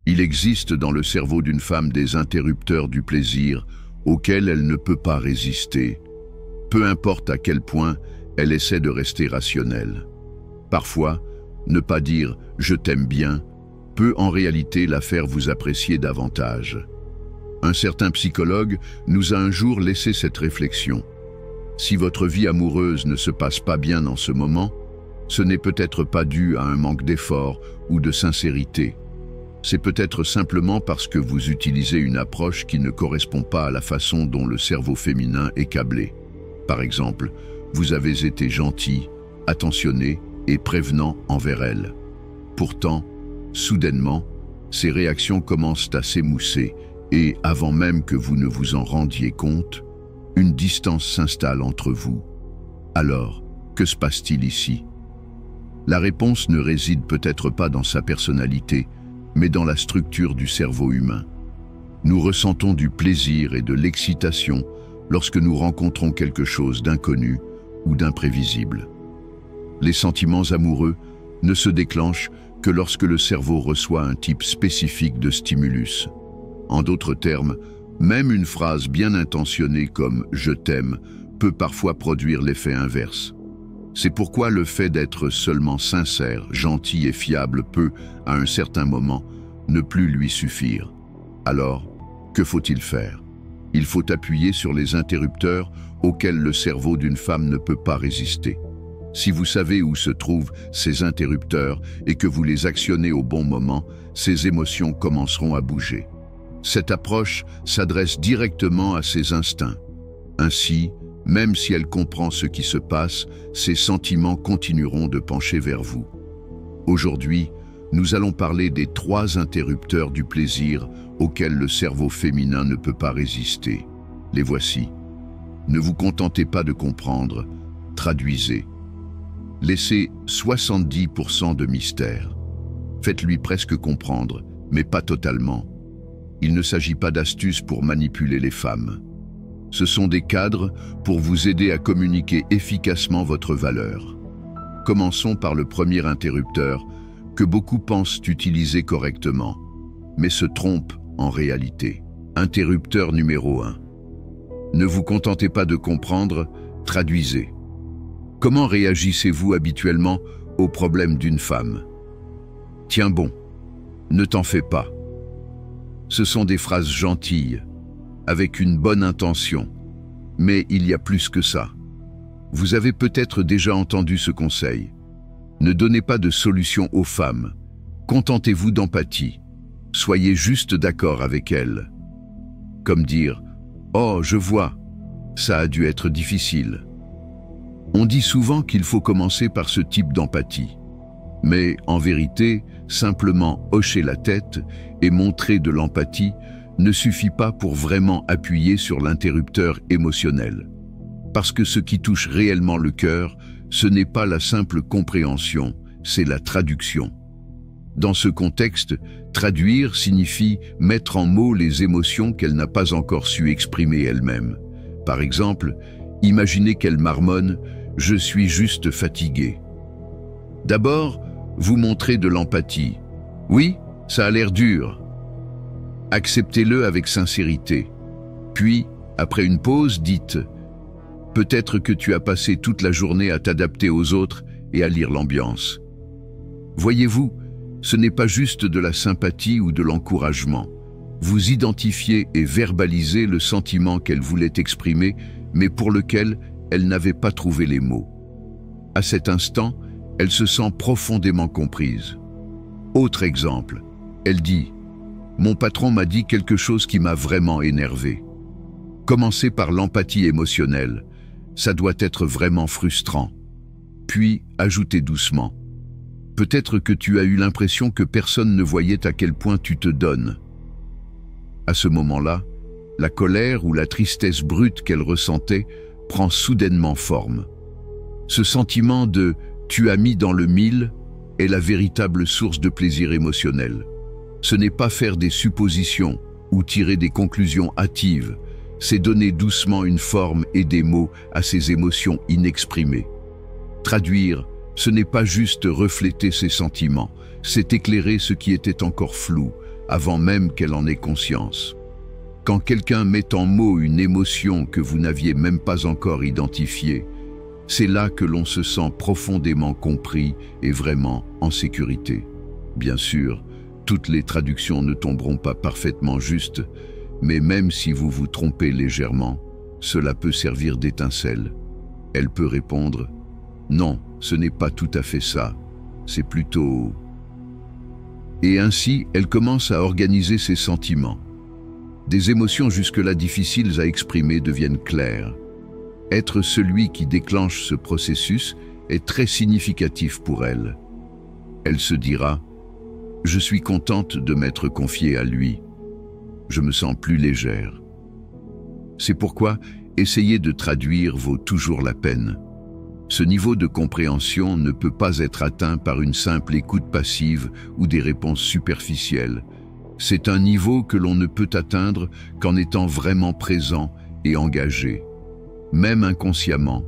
Il existe dans le cerveau d'une femme des interrupteurs du plaisir auxquels elle ne peut pas résister, peu importe à quel point elle essaie de rester rationnelle. Parfois, ne pas dire « je t'aime bien » peut en réalité la faire vous apprécier davantage. Un certain psychologue nous a un jour laissé cette réflexion. Si votre vie amoureuse ne se passe pas bien en ce moment, ce n'est peut-être pas dû à un manque d'effort ou de sincérité. C'est peut-être simplement parce que vous utilisez une approche qui ne correspond pas à la façon dont le cerveau féminin est câblé. Par exemple, vous avez été gentil, attentionné et prévenant envers elle. Pourtant, soudainement, ces réactions commencent à s'émousser et, avant même que vous ne vous en rendiez compte, une distance s'installe entre vous. Alors, que se passe-t-il ici? La réponse ne réside peut-être pas dans sa personnalité, mais dans la structure du cerveau humain. Nous ressentons du plaisir et de l'excitation lorsque nous rencontrons quelque chose d'inconnu ou d'imprévisible. Les sentiments amoureux ne se déclenchent que lorsque le cerveau reçoit un type spécifique de stimulus. En d'autres termes, même une phrase bien intentionnée comme « je t'aime » peut parfois produire l'effet inverse. C'est pourquoi le fait d'être seulement sincère, gentil et fiable peut, à un certain moment, ne plus lui suffire. Alors, que faut-il faire? Il faut appuyer sur les interrupteurs auxquels le cerveau d'une femme ne peut pas résister. Si vous savez où se trouvent ces interrupteurs et que vous les actionnez au bon moment, ces émotions commenceront à bouger. Cette approche s'adresse directement à ses instincts. Ainsi, même si elle comprend ce qui se passe, ses sentiments continueront de pencher vers vous. Aujourd'hui, nous allons parler des 3 interrupteurs du plaisir auxquels le cerveau féminin ne peut pas résister. Les voici. Ne vous contentez pas de comprendre, traduisez. Laissez 70% de mystère. Faites-lui presque comprendre, mais pas totalement. Il ne s'agit pas d'astuces pour manipuler les femmes. Ce sont des cadres pour vous aider à communiquer efficacement votre valeur. Commençons par le premier interrupteur que beaucoup pensent utiliser correctement, mais se trompent en réalité. Interrupteur numéro 1. Ne vous contentez pas de comprendre, traduisez. Comment réagissez-vous habituellement aux problèmes d'une femme? Tiens bon, ne t'en fais pas. Ce sont des phrases gentilles, avec une bonne intention, mais il y a plus que ça. Vous avez peut-être déjà entendu ce conseil. Ne donnez pas de solution aux femmes, contentez-vous d'empathie, soyez juste d'accord avec elles. Comme dire « Oh, je vois, ça a dû être difficile ». On dit souvent qu'il faut commencer par ce type d'empathie. Mais en vérité, simplement hocher la tête et montrer de l'empathie ne suffit pas pour vraiment appuyer sur l'interrupteur émotionnel. Parce que ce qui touche réellement le cœur, ce n'est pas la simple compréhension, c'est la traduction. Dans ce contexte, traduire signifie mettre en mots les émotions qu'elle n'a pas encore su exprimer elle-même. Par exemple, imaginez qu'elle marmonne « Je suis juste fatigué ». D'abord, vous montrez de l'empathie. Oui, ça a l'air dur. Acceptez-le avec sincérité. Puis, après une pause, dites « Peut-être que tu as passé toute la journée à t'adapter aux autres et à lire l'ambiance. » Voyez-vous, ce n'est pas juste de la sympathie ou de l'encouragement. Vous identifiez et verbalisez le sentiment qu'elle voulait exprimer, mais pour lequel elle n'avait pas trouvé les mots. À cet instant, elle se sent profondément comprise. Autre exemple, elle dit « Mon patron m'a dit quelque chose qui m'a vraiment énervé. » Commencez par l'empathie émotionnelle. Ça doit être vraiment frustrant. Puis, ajoutez doucement. Peut-être que tu as eu l'impression que personne ne voyait à quel point tu te donnes. À ce moment-là, la colère ou la tristesse brute qu'elle ressentait prend soudainement forme. Ce sentiment de « tu as mis dans le mille » est la véritable source de plaisir émotionnel. Ce n'est pas faire des suppositions ou tirer des conclusions hâtives, c'est donner doucement une forme et des mots à ces émotions inexprimées. Traduire, ce n'est pas juste refléter ses sentiments, c'est éclairer ce qui était encore flou, avant même qu'elle en ait conscience. Quand quelqu'un met en mots une émotion que vous n'aviez même pas encore identifiée, c'est là que l'on se sent profondément compris et vraiment en sécurité. Bien sûr, toutes les traductions ne tomberont pas parfaitement justes, mais même si vous vous trompez légèrement, cela peut servir d'étincelle. Elle peut répondre « Non, ce n'est pas tout à fait ça, c'est plutôt… » Et ainsi, elle commence à organiser ses sentiments. Des émotions jusque-là difficiles à exprimer deviennent claires. Être celui qui déclenche ce processus est très significatif pour elle. Elle se dira « Je suis contente de m'être confiée à lui. Je me sens plus légère. » C'est pourquoi essayer de traduire vaut toujours la peine. Ce niveau de compréhension ne peut pas être atteint par une simple écoute passive ou des réponses superficielles. C'est un niveau que l'on ne peut atteindre qu'en étant vraiment présent et engagé. Même inconsciemment,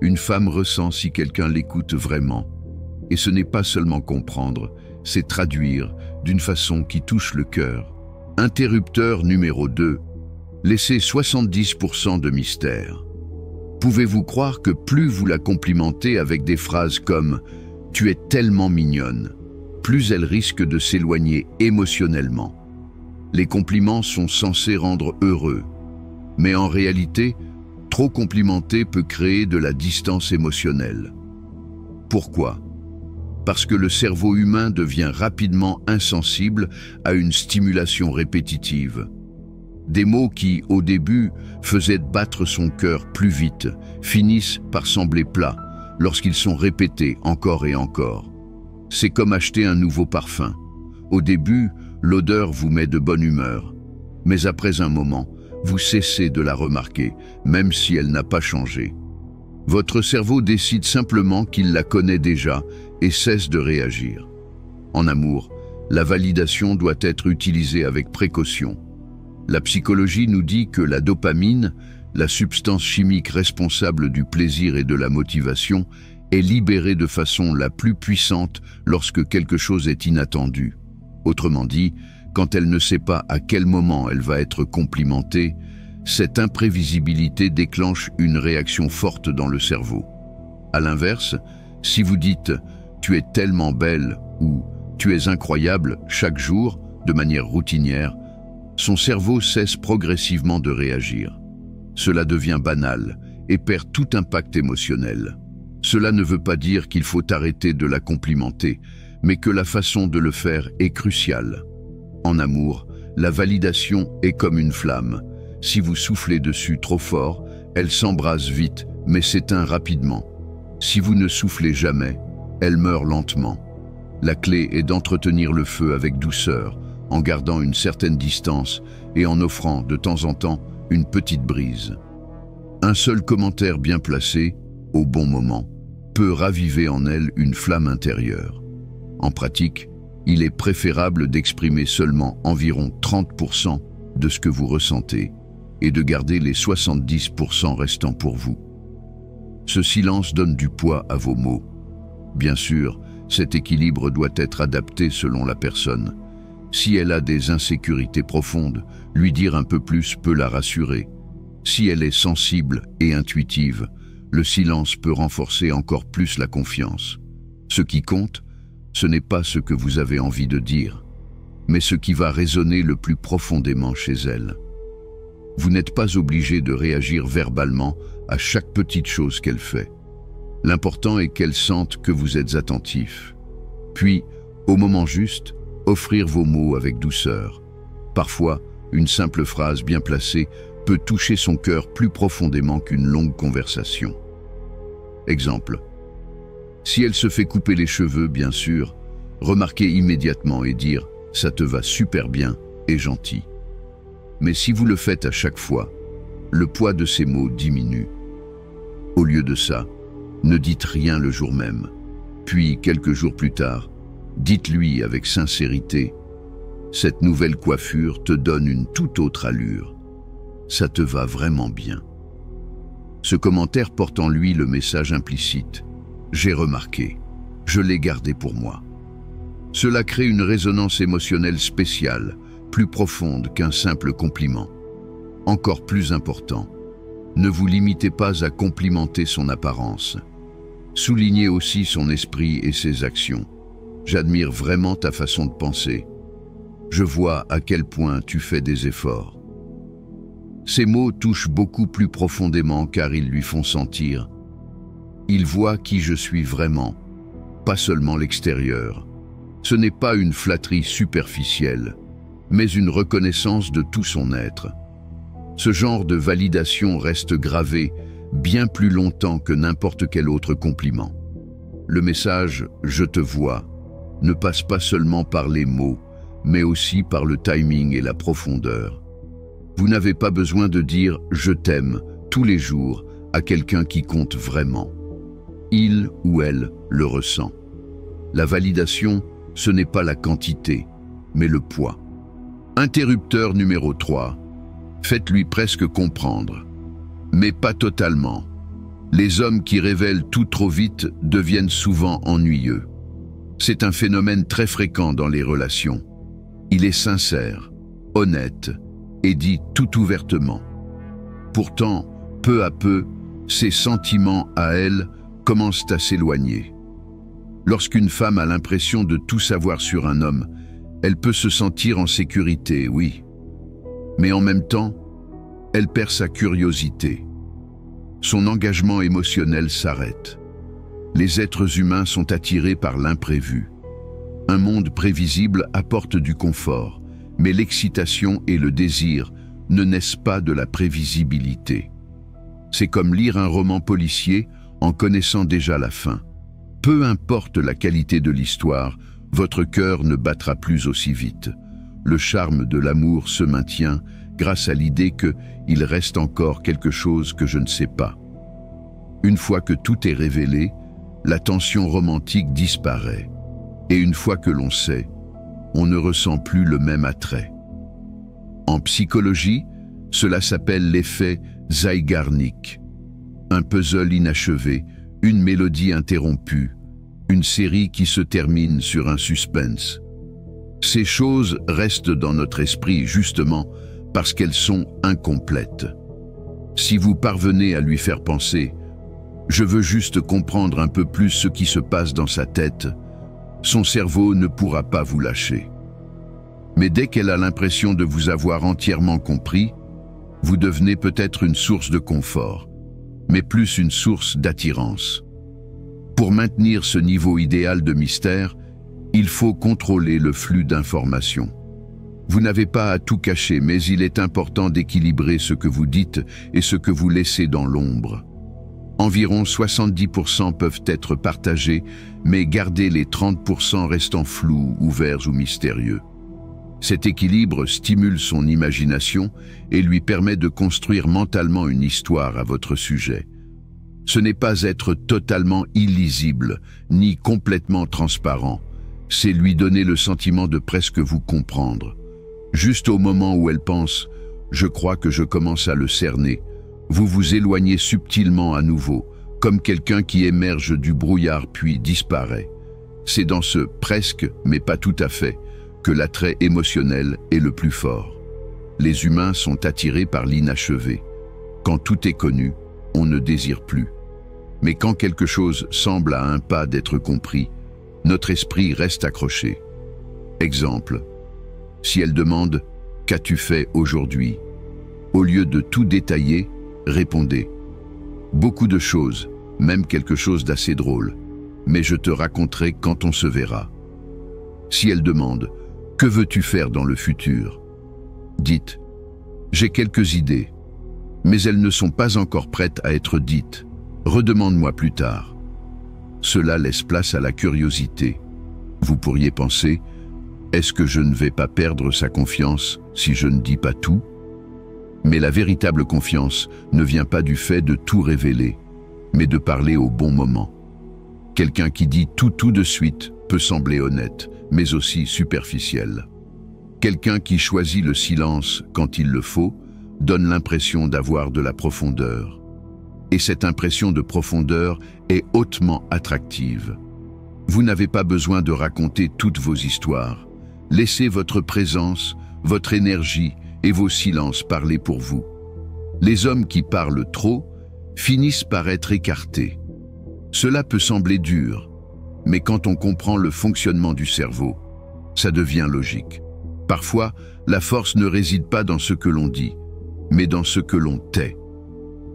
une femme ressent si quelqu'un l'écoute vraiment. Et ce n'est pas seulement comprendre, c'est traduire d'une façon qui touche le cœur. Interrupteur numéro 2. Laissez 70% de mystère. Pouvez-vous croire que plus vous la complimentez avec des phrases comme « Tu es tellement mignonne », plus elle risque de s'éloigner émotionnellement. Les compliments sont censés rendre heureux, mais en réalité, trop complimenter peut créer de la distance émotionnelle. Pourquoi ? Parce que le cerveau humain devient rapidement insensible à une stimulation répétitive. Des mots qui, au début, faisaient battre son cœur plus vite, finissent par sembler plats lorsqu'ils sont répétés encore et encore. C'est comme acheter un nouveau parfum. Au début, l'odeur vous met de bonne humeur, mais après un moment, vous cessez de la remarquer, même si elle n'a pas changé. Votre cerveau décide simplement qu'il la connaît déjà et cesse de réagir. En amour, la validation doit être utilisée avec précaution. La psychologie nous dit que la dopamine, la substance chimique responsable du plaisir et de la motivation, est libérée de façon la plus puissante lorsque quelque chose est inattendu. Autrement dit, quand elle ne sait pas à quel moment elle va être complimentée, cette imprévisibilité déclenche une réaction forte dans le cerveau. À l'inverse, si vous dites « tu es tellement belle » ou « tu es incroyable » chaque jour, de manière routinière, son cerveau cesse progressivement de réagir. Cela devient banal et perd tout impact émotionnel. Cela ne veut pas dire qu'il faut arrêter de la complimenter, mais que la façon de le faire est cruciale. En amour, la validation est comme une flamme. Si vous soufflez dessus trop fort, elle s'embrase vite, mais s'éteint rapidement. Si vous ne soufflez jamais, elle meurt lentement. La clé est d'entretenir le feu avec douceur, en gardant une certaine distance et en offrant de temps en temps une petite brise. Un seul commentaire bien placé, au bon moment, peut raviver en elle une flamme intérieure. En pratique, il est préférable d'exprimer seulement environ 30% de ce que vous ressentez et de garder les 70% restants pour vous. Ce silence donne du poids à vos mots. Bien sûr, cet équilibre doit être adapté selon la personne. Si elle a des insécurités profondes, lui dire un peu plus peut la rassurer. Si elle est sensible et intuitive, le silence peut renforcer encore plus la confiance. Ce qui compte, ce n'est pas ce que vous avez envie de dire, mais ce qui va résonner le plus profondément chez elle. Vous n'êtes pas obligé de réagir verbalement à chaque petite chose qu'elle fait. L'important est qu'elle sente que vous êtes attentif. Puis, au moment juste, offrir vos mots avec douceur. Parfois, une simple phrase bien placée peut toucher son cœur plus profondément qu'une longue conversation. Exemple. Si elle se fait couper les cheveux, bien sûr, remarquez immédiatement et dire « ça te va super bien et gentil ». Mais si vous le faites à chaque fois, le poids de ces mots diminue. Au lieu de ça, ne dites rien le jour même. Puis, quelques jours plus tard, dites-lui avec sincérité « cette nouvelle coiffure te donne une toute autre allure. Ça te va vraiment bien ». Ce commentaire porte en lui le message implicite « j'ai remarqué, je l'ai gardé pour moi ». Cela crée une résonance émotionnelle spéciale, plus profonde qu'un simple compliment. Encore plus important, ne vous limitez pas à complimenter son apparence. Soulignez aussi son esprit et ses actions. J'admire vraiment ta façon de penser. Je vois à quel point tu fais des efforts. Ces mots touchent beaucoup plus profondément car ils lui font sentir. Il voit qui je suis vraiment, pas seulement l'extérieur. Ce n'est pas une flatterie superficielle, mais une reconnaissance de tout son être. Ce genre de validation reste gravé bien plus longtemps que n'importe quel autre compliment. Le message « je te vois » ne passe pas seulement par les mots, mais aussi par le timing et la profondeur. Vous n'avez pas besoin de dire « je t'aime » tous les jours à quelqu'un qui compte vraiment. Il ou elle le ressent. La validation, ce n'est pas la quantité, mais le poids. Interrupteur numéro 3. Faites-lui presque comprendre. Mais pas totalement. Les hommes qui révèlent tout trop vite deviennent souvent ennuyeux. C'est un phénomène très fréquent dans les relations. Il est sincère, honnête et dit tout ouvertement. Pourtant, peu à peu, ses sentiments à elle commencent à s'éloigner. Lorsqu'une femme a l'impression de tout savoir sur un homme, elle peut se sentir en sécurité, oui. Mais en même temps, elle perd sa curiosité. Son engagement émotionnel s'arrête. Les êtres humains sont attirés par l'imprévu. Un monde prévisible apporte du confort, mais l'excitation et le désir ne naissent pas de la prévisibilité. C'est comme lire un roman policier en connaissant déjà la fin. Peu importe la qualité de l'histoire, votre cœur ne battra plus aussi vite. Le charme de l'amour se maintient grâce à l'idée qu'il reste encore quelque chose que je ne sais pas. Une fois que tout est révélé, la tension romantique disparaît. Et une fois que l'on sait, on ne ressent plus le même attrait. En psychologie, cela s'appelle l'effet Zeigarnik. Un puzzle inachevé, une mélodie interrompue, une série qui se termine sur un suspense. Ces choses restent dans notre esprit justement parce qu'elles sont incomplètes. Si vous parvenez à lui faire penser « je veux juste comprendre un peu plus ce qui se passe dans sa tête », son cerveau ne pourra pas vous lâcher. Mais dès qu'elle a l'impression de vous avoir entièrement compris, vous devenez peut-être une source de confort, mais plus une source d'attirance. Pour maintenir ce niveau idéal de mystère, il faut contrôler le flux d'informations. Vous n'avez pas à tout cacher, mais il est important d'équilibrer ce que vous dites et ce que vous laissez dans l'ombre. Environ 70% peuvent être partagés, mais gardez les 30% restant flous, ouverts ou mystérieux. Cet équilibre stimule son imagination et lui permet de construire mentalement une histoire à votre sujet. Ce n'est pas être totalement illisible, ni complètement transparent. C'est lui donner le sentiment de presque vous comprendre. Juste au moment où elle pense « je crois que je commence à le cerner », vous vous éloignez subtilement à nouveau, comme quelqu'un qui émerge du brouillard puis disparaît. C'est dans ce « presque » mais pas tout à fait que l'attrait émotionnel est le plus fort. Les humains sont attirés par l'inachevé. Quand tout est connu, on ne désire plus. Mais quand quelque chose semble à un pas d'être compris, notre esprit reste accroché. Exemple, si elle demande « Qu'as-tu fait aujourd'hui ?» Au lieu de tout détailler, répondez « Beaucoup de choses, même quelque chose d'assez drôle, mais je te raconterai quand on se verra. » Si elle demande « Que veux-tu faire dans le futur ?» Dites « J'ai quelques idées, mais elles ne sont pas encore prêtes à être dites. Redemande-moi plus tard. » Cela laisse place à la curiosité. Vous pourriez penser « Est-ce que je ne vais pas perdre sa confiance si je ne dis pas tout ?» Mais la véritable confiance ne vient pas du fait de tout révéler, mais de parler au bon moment. Quelqu'un qui dit tout de suite peut sembler honnête, mais aussi superficiel. Quelqu'un qui choisit le silence quand il le faut donne l'impression d'avoir de la profondeur. Et cette impression de profondeur est hautement attractive. Vous n'avez pas besoin de raconter toutes vos histoires. Laissez votre présence, votre énergie et vos silences parlaient pour vous. Les hommes qui parlent trop finissent par être écartés. Cela peut sembler dur, mais quand on comprend le fonctionnement du cerveau, ça devient logique. Parfois, la force ne réside pas dans ce que l'on dit, mais dans ce que l'on tait.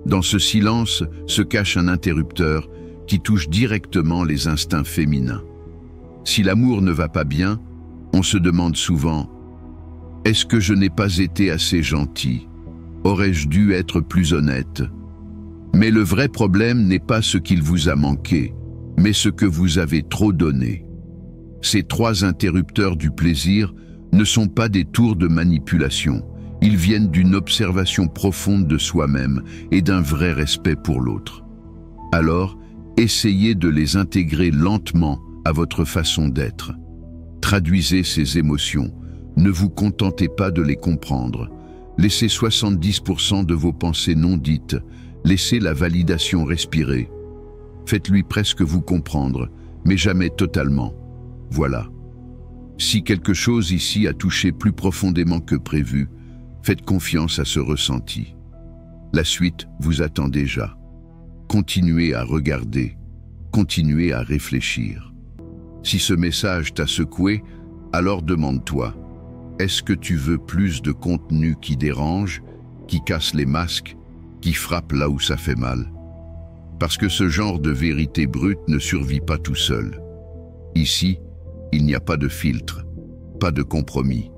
Dans ce silence se cache un interrupteur qui touche directement les instincts féminins. Si l'amour ne va pas bien, on se demande souvent « Est-ce que je n'ai pas été assez gentil? Aurais-je dû être plus honnête ?» Mais le vrai problème n'est pas ce qu'il vous a manqué, mais ce que vous avez trop donné. Ces trois interrupteurs du plaisir ne sont pas des tours de manipulation. Ils viennent d'une observation profonde de soi-même et d'un vrai respect pour l'autre. Alors, essayez de les intégrer lentement à votre façon d'être. Traduisez ces émotions. Ne vous contentez pas de les comprendre. Laissez 70% de vos pensées non dites. Laissez la validation respirer. Faites-lui presque vous comprendre, mais jamais totalement. Voilà. Si quelque chose ici a touché plus profondément que prévu, faites confiance à ce ressenti. La suite vous attend déjà. Continuez à regarder, continuez à réfléchir. Si ce message t'a secoué, alors demande-toi, est-ce que tu veux plus de contenu qui dérange, qui casse les masques, qui frappe là où ça fait mal? Parce que ce genre de vérité brute ne survit pas tout seul. Ici, il n'y a pas de filtre, pas de compromis,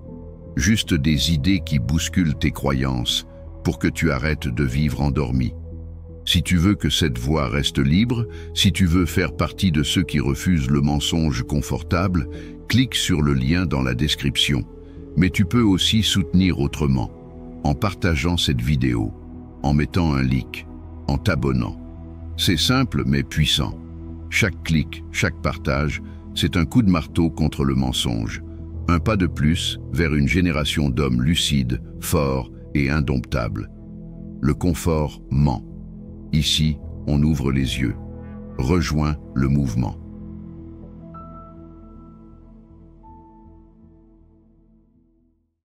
juste des idées qui bousculent tes croyances pour que tu arrêtes de vivre endormi. Si tu veux que cette voix reste libre, si tu veux faire partie de ceux qui refusent le mensonge confortable, clique sur le lien dans la description. Mais tu peux aussi soutenir autrement, en partageant cette vidéo, en mettant un like, en t'abonnant. C'est simple mais puissant. Chaque clic, chaque partage, c'est un coup de marteau contre le mensonge. Un pas de plus vers une génération d'hommes lucides, forts et indomptables. Le confort ment. Ici, on ouvre les yeux. Rejoins le mouvement.